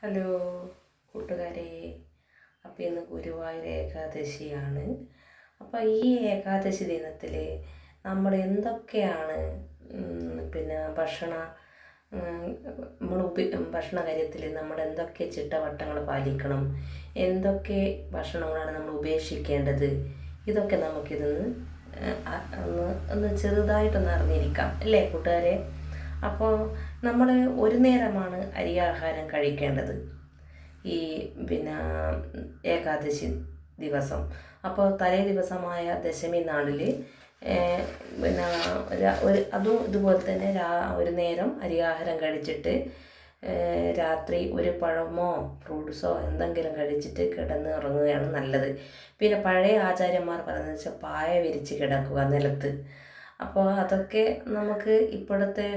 Hello കൂട്ടുകാരെ, അപ്പോൾ ഇന്ന് ഗുരുവായൂർ ഏകാദശിയാണ്. അപ്പോൾ ഈ ഏകാദശി ദിനത്തിൽ നമ്മൾ എന്തൊക്കെയാണ് നമ്മൾ ഭക്ഷണ കാര്യത്തിൽ നമ്മൾ എന്തൊക്കെ ചിട്ടവട്ടങ്ങൾ പാലിക്കണം, എന്തൊക്കെ ഭക്ഷണങ്ങളാണ് നമ്മൾ ഉപേക്ഷിക്കേണ്ടത്, ഇതൊക്കെ നമുക്കിതൊന്ന് ഒന്ന് ചെറുതായിട്ടൊന്ന് അറിഞ്ഞിരിക്കാം അല്ലേ കൂട്ടുകാരെ. അപ്പോൾ നമ്മൾ ഒരു നേരമാണ് അരിയാഹാരം കഴിക്കേണ്ടത് ഈ ഏകാദശി ദിവസം. അപ്പോൾ തലേ ദിവസമായ ദശമി നാളിൽ അതും ഇതുപോലെ തന്നെ ഒരു നേരം അരിയാഹാരം കഴിച്ചിട്ട് രാത്രി ഒരു പഴമോ ഫ്രൂട്ട്സോ എന്തെങ്കിലും കഴിച്ചിട്ട് കിടന്ന് ഉറങ്ങുകയാണ് നല്ലത്. പിന്നെ പഴയ ആചാര്യന്മാർ പറയുന്നത് വെച്ചാൽ പായ വിരിച്ച് കിടക്കുക നിലത്ത്. അപ്പോൾ അതൊക്കെ നമുക്ക് ഇപ്പോഴത്തെ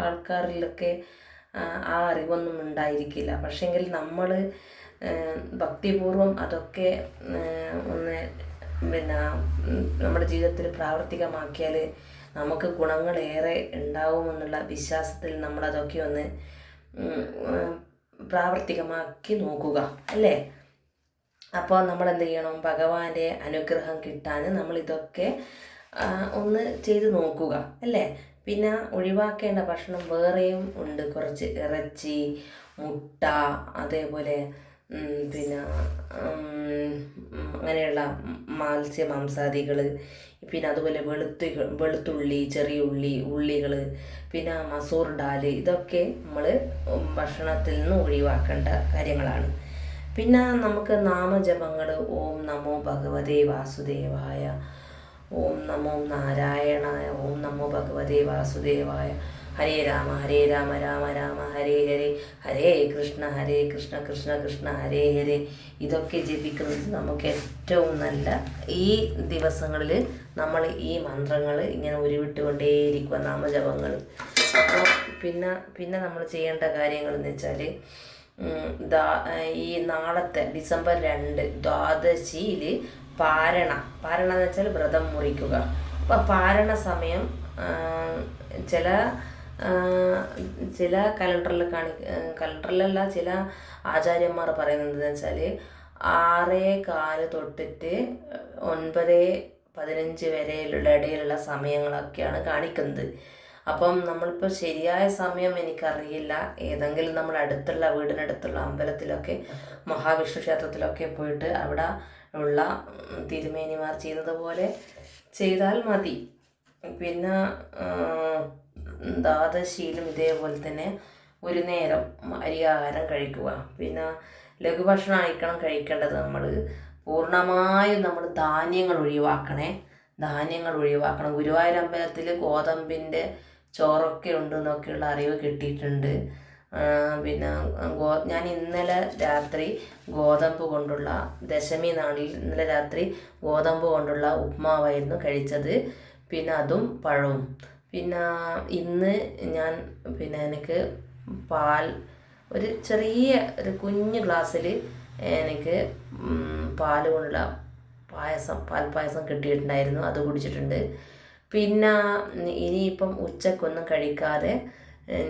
ആൾക്കാരിലൊക്കെ ആ അറിവൊന്നും ഉണ്ടായിരിക്കില്ല. പക്ഷെങ്കിൽ നമ്മൾ ഭക്തിപൂർവം അതൊക്കെ ഒന്ന് നമ്മുടെ ജീവിതത്തിൽ പ്രാവർത്തികമാക്കിയാൽ നമുക്ക് ഗുണങ്ങളേറെ ഉണ്ടാവുമെന്നുള്ള വിശ്വാസത്തിൽ നമ്മളതൊക്കെ ഒന്ന് പ്രാവർത്തികമാക്കി നോക്കുക അല്ലേ. അപ്പോൾ നമ്മൾ എന്ത് ചെയ്യണം, ഭഗവാന്റെ അനുഗ്രഹം കിട്ടാൻ നമ്മളിതൊക്കെ ഒന്ന് ചെയ്ത് നോക്കുക അല്ലേ. പിന്നെ ഒഴിവാക്കേണ്ട ഭക്ഷണം വേറെയും ഉണ്ട്, കുറച്ച് ഇറച്ചി, മുട്ട, അതേപോലെ അങ്ങനെയുള്ള മാംസാദികൾ, പിന്നെ അതുപോലെ വെളുത്തുള്ളി, ചെറിയ ഉള്ളികൾ, പിന്നെ മസൂർ ഡാൽ, ഇതൊക്കെ നമ്മൾ ഭക്ഷണത്തിൽ നിന്ന് ഒഴിവാക്കേണ്ട കാര്യങ്ങളാണ്. പിന്നെ നമുക്ക് നാമജപങ്ങൾ ഓം നമോ ഭഗവതേ വാസുദേവായ, ഓം നമോ നാരായണായ, ഓം നമോ ഭഗവതേ വാസുദേവായ, ഹരേ രാമ രാമ രാമ ഹരേ ഹരേ, ഹരേ കൃഷ്ണ കൃഷ്ണ കൃഷ്ണ ഹരേ ഹരേ, ഇതൊക്കെ ജപിക്കുന്നത് നമുക്ക് ഏറ്റവും നല്ല. ഈ ദിവസങ്ങളിൽ നമ്മൾ ഈ മന്ത്രങ്ങൾ ഇങ്ങനെ ഉരുവിട്ടുകൊണ്ടേയിരിക്കുക, നാമജപങ്ങൾ. അപ്പോൾ പിന്നെ നമ്മൾ ചെയ്യേണ്ട കാര്യങ്ങൾ എന്ന് വെച്ചാൽ ഈ നാളത്തെ ഡിസംബർ 2 ദ്വാദശിയിൽ പാരണ എന്ന് വെച്ചാൽ വ്രതം മുറിക്കുക. അപ്പോൾ പാരണ സമയം ചില കലണ്ടറിലല്ല ചില ആചാര്യന്മാർ പറയുന്നത് എന്ന് വെച്ചാൽ 6:15 തൊട്ടിട്ട് 9:15 വരെയുള്ള ഇടയിലുള്ള സമയങ്ങളൊക്കെയാണ് കാണിക്കുന്നത്. അപ്പം നമ്മളിപ്പോൾ ശരിയായ സമയം എനിക്കറിയില്ല. ഏതെങ്കിലും നമ്മുടെ വീടിനടുത്തുള്ള അമ്പലത്തിലൊക്കെ, മഹാവിഷ്ണു ക്ഷേത്രത്തിലൊക്കെ പോയിട്ട് അവിടെ ഉള്ള തിരുമേനിമാർ ചെയ്യുന്നത് പോലെ ചെയ്താൽ മതി. പിന്നെ ദ്വാദശിയിലും ഇതേപോലെ തന്നെ ഒരു നേരം അരിയാഹാരം കഴിക്കുക. പിന്നെ ലഘുഭക്ഷണം ആയിരിക്കണം കഴിക്കേണ്ടത്. നമ്മൾ പൂർണ്ണമായും നമ്മൾ ധാന്യങ്ങൾ ഒഴിവാക്കണം. ഗുരുവായൂർ അമ്പലത്തിൽ ഗോതമ്പിൻ്റെ ചോറൊക്കെ ഉണ്ടെന്നൊക്കെയുള്ള അറിവ് കിട്ടിയിട്ടുണ്ട്. പിന്നെ ഞാൻ ഇന്നലെ രാത്രി ഗോതമ്പ് കൊണ്ടുള്ള ദശമി നാളിൽ ഇന്നലെ രാത്രി ഗോതമ്പ് കൊണ്ടുള്ള ഉപ്മാവായിരുന്നു കഴിച്ചത്. പിന്നെ അതും പഴവും. പിന്നെ ഇന്ന് ഞാൻ എനിക്ക് പാൽ ഒരു കുഞ്ഞു ഗ്ലാസ്സിൽ എനിക്ക് പാൽ കൊണ്ടുള്ള പാൽപ്പായസം കിട്ടിയിട്ടുണ്ടായിരുന്നു, അത് കുടിച്ചിട്ടുണ്ട്. പിന്നെ ഇനിയിപ്പം ഉച്ചക്കൊന്നും കഴിക്കാതെ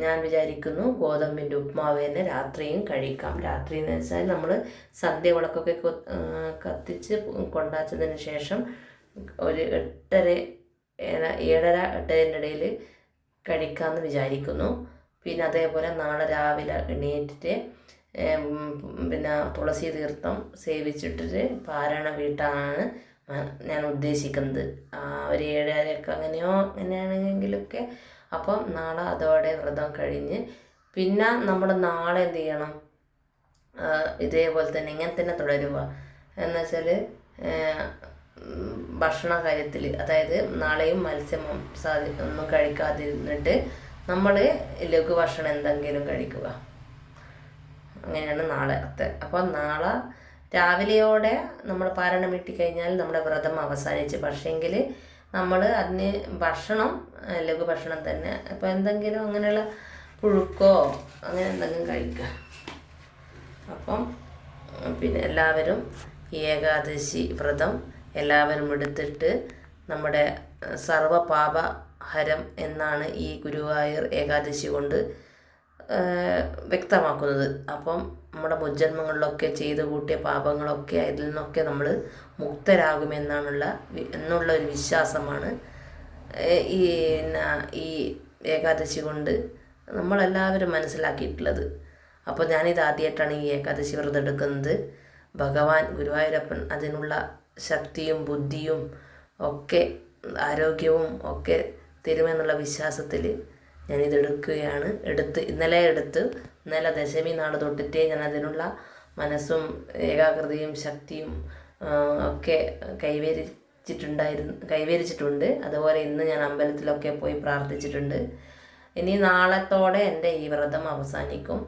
ഞാൻ വിചാരിക്കുന്നു ഗോതമ്പിൻ്റെ ഉപ്മാവ് തന്നെ രാത്രിയും കഴിക്കാം. രാത്രി എന്ന് വെച്ചാൽ നമ്മൾ സന്ധ്യ വിളക്കൊക്കെ കത്തിച്ച് കൊണ്ടാച്ചതിന് ശേഷം ഒരു 7:30-8:30 ഇടയിൽ കഴിക്കാമെന്ന് വിചാരിക്കുന്നു. പിന്നെ അതേപോലെ നാളെ രാവിലെ എണീറ്റിട്ട് തുളസി തീർത്ഥം സേവിച്ചിട്ടിട്ട് പാരായണ വീട്ടാണ് ഞാൻ ഉദ്ദേശിക്കുന്നത്. ഒരു 7:30 അങ്ങനെയാണെങ്കിലൊക്കെ. അപ്പം നാളെ അതോടെ വ്രതം കഴിഞ്ഞ് പിന്നെ നമ്മൾ നാളെ എന്ത് ചെയ്യണം, ഇതേപോലെ തന്നെ ഇങ്ങനെ തന്നെ തുടരുക എന്ന് വെച്ചാൽ ഭക്ഷണ കാര്യത്തിൽ, അതായത് നാളെയും മത്സ്യമാംസാദി ഒന്നും കഴിക്കാതിരുന്നിട്ട് നമ്മൾ ലഘുഭക്ഷണം എന്തെങ്കിലും കഴിക്കുക. അങ്ങനെയാണ് നാളത്തെ. അപ്പോൾ നാളെ രാവിലെയോടെ നമ്മൾ പാരായണം വീട്ടിക്കഴിഞ്ഞാൽ നമ്മുടെ വ്രതം അവസാനിച്ച്. പക്ഷേങ്കിൽ നമ്മൾ അതിന് ലഘുഭക്ഷണം തന്നെ, അപ്പോൾ എന്തെങ്കിലും അങ്ങനെയുള്ള പുഴുക്കോ അങ്ങനെ എന്തെങ്കിലും കഴിക്കുക. അപ്പം പിന്നെ എല്ലാവരും ഏകാദശി വ്രതം എല്ലാവരും എടുത്തിട്ട് നമ്മുടെ സർവപാപഹരം എന്നാണ് ഈ ഗുരുവായൂർ ഏകാദശി കൊണ്ട് വ്യക്തമാക്കുന്നത്. അപ്പം നമ്മുടെ മുജ്ജന്മങ്ങളിലൊക്കെ ചെയ്തു കൂട്ടിയ പാപങ്ങളൊക്കെ അതിൽ നിന്നൊക്കെ നമ്മൾ എന്നുള്ള ഒരു വിശ്വാസമാണ് ഈ ഈ ഏകാദശി കൊണ്ട് നമ്മളെല്ലാവരും മനസ്സിലാക്കിയിട്ടുള്ളത്. അപ്പോൾ ഞാനിത് ആദ്യമായിട്ടാണ് ഈ ഏകാദശി വ്രതം എടുക്കുന്നത്. ഭഗവാൻ ഗുരുവായൂരപ്പൻ അതിനുള്ള ശക്തിയും ബുദ്ധിയും ഒക്കെ ആരോഗ്യവും ഒക്കെ തരുമെന്നുള്ള വിശ്വാസത്തിൽ ഞാനിതെടുക്കുകയാണ്. ഇന്നലെ ദശമി നാൾ തൊട്ടിട്ടേ ഞാൻ അതിനുള്ള മനസ്സും ഏകാഗ്രതയും ശക്തിയും ഒക്കെ കൈവരിച്ചിട്ടുണ്ട്. അതുപോലെ ഇന്ന് ഞാൻ അമ്പലത്തിലൊക്കെ പോയി പ്രാർത്ഥിച്ചിട്ടുണ്ട്. ഇനി നാളത്തോടെ എൻ്റെ ഈ വ്രതം അവസാനിക്കും.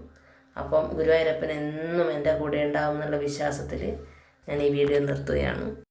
അപ്പം ഗുരുവായൂരപ്പൻ എന്നും എൻ്റെ കൂടെ ഉണ്ടാവും എന്നുള്ള വിശ്വാസത്തിൽ ഞാൻ ഈ വീഡിയോ നിർത്തുകയാണ്.